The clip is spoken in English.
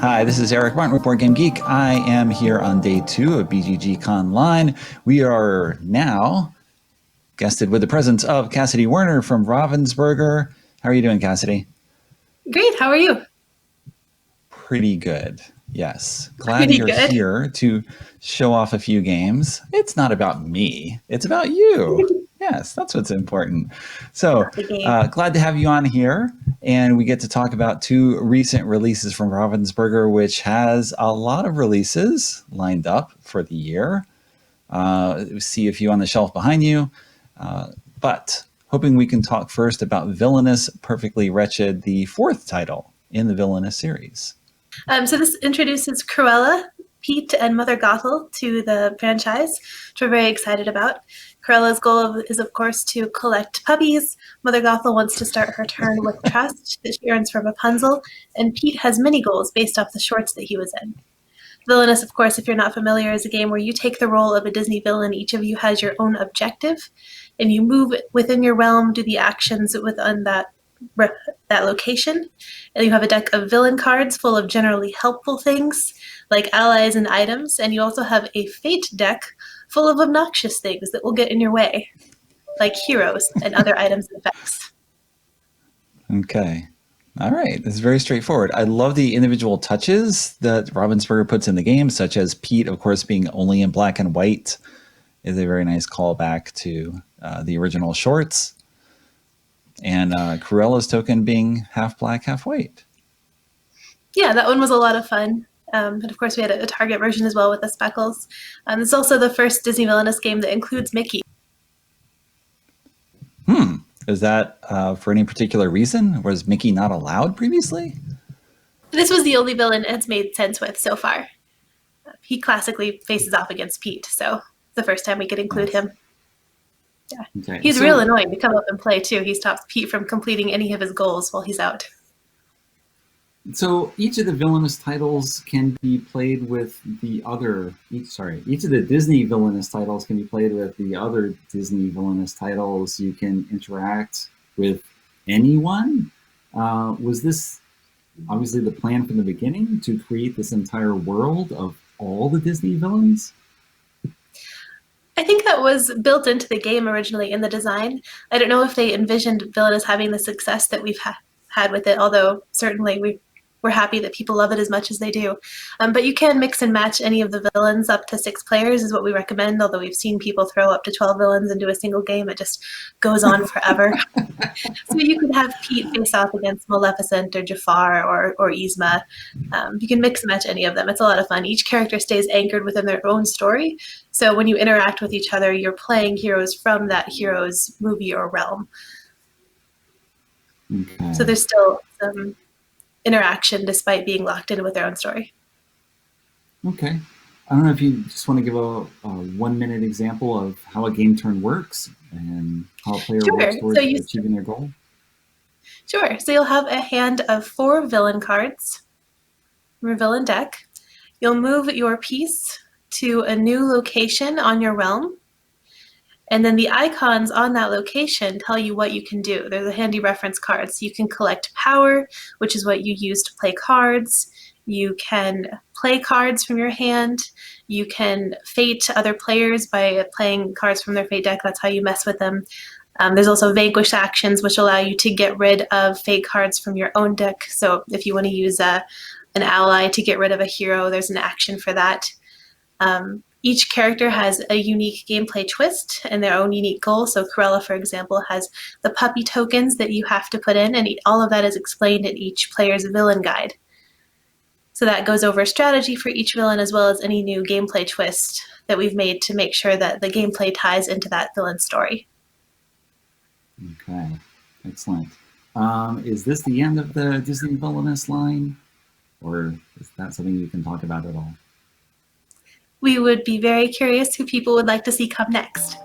Hi, this is Eric Martin with Board Game Geek. I am here on day 2 of BGG.CONline. We are now guested with the presence of Cassidy Werner from Ravensburger. How are you doing, Cassidy? Great. How are you? Pretty good. Yes. Glad Pretty you're good. here to show off a few games. It's not about me. It's about you. Yes, that's what's important. So glad to have you on here. And we get to talk about 2 recent releases from Ravensburger, which has a lot of releases lined up for the year. See a few on the shelf behind you. But hoping we can talk first about Villainous, Perfectly Wretched, the 4th title in the Villainous series. So this introduces Cruella, Pete, and Mother Gothel to the franchise, which we're very excited about. Cruella's goal is, of course, to collect puppies. Mother Gothel wants to start her turn with trust that she earns from Rapunzel, and Pete has many goals based off the shorts that he was in. Villainous, of course, if you're not familiar, is a game where you take the role of a Disney villain. Each of you has your own objective, and you move within your realm, do the actions within that location, and you have a deck of villain cards full of generally helpful things like allies and items, and you also have a fate deck full of obnoxious things that will get in your way, like heroes and other items and effects. Okay. All right. This is very straightforward. I love the individual touches that Ravensburger puts in the game, such as Pete, of course, being only in black and white is a very nice callback to the original shorts. And Cruella's token being half black, half white. Yeah, that one was a lot of fun. And of course, we had a Target version as well with the speckles. It's also the first Disney Villainous game that includes Mickey. Is that for any particular reason? Was Mickey not allowed previously? This was the only villain it's made sense with so far. He classically faces off against Pete, so the first time we could include him. Yeah. Okay. He's real annoying to come up and play, too. He stops Pete from completing any of his goals while he's out. So each of the Villainous titles can be played with the other... Each of the Disney Villainous titles can be played with the other Disney Villainous titles. You can interact with anyone. Was this obviously the plan from the beginning, to create this entire world of all the Disney villains? I think that was built into the game originally in the design. I don't know if they envisioned Villainous having the success that we've had with it, although certainly we're happy that people love it as much as they do. But you can mix and match any of the villains. Up to 6 players is what we recommend, although we've seen people throw up to 12 villains into a single game. It just goes on forever. So you could have Pete face off against Maleficent or Jafar or Yzma. You can mix and match any of them. It's a lot of fun. Each character stays anchored within their own story. So when you interact with each other, you're playing heroes from that hero's movie or realm. Okay. So there's still some interaction despite being locked in with their own story. Okay. I don't know if you just want to give a 1-minute example of how a game turn works and how a player works towards achieving their goal. Sure. So you'll have a hand of 4 villain cards from your villain deck. You'll move your piece to a new location on your realm. And then the icons on that location tell you what you can do. They're the handy reference cards. You can collect power, which is what you use to play cards. You can play cards from your hand. You can fate other players by playing cards from their fate deck. That's how you mess with them. There's also vanquish actions, which allow you to get rid of fate cards from your own deck. So if you want to use an ally to get rid of a hero, there's an action for that. Each character has a unique gameplay twist and their own unique goal. So Cruella, for example, has the puppy tokens that you have to put in, and all of that is explained in each player's villain guide. So that goes over strategy for each villain, as well as any new gameplay twist that we've made to make sure that the gameplay ties into that villain story. Okay, excellent. Is this the end of the Disney Villainous line, or is that something you can talk about at all? We would be very curious who people would like to see come next.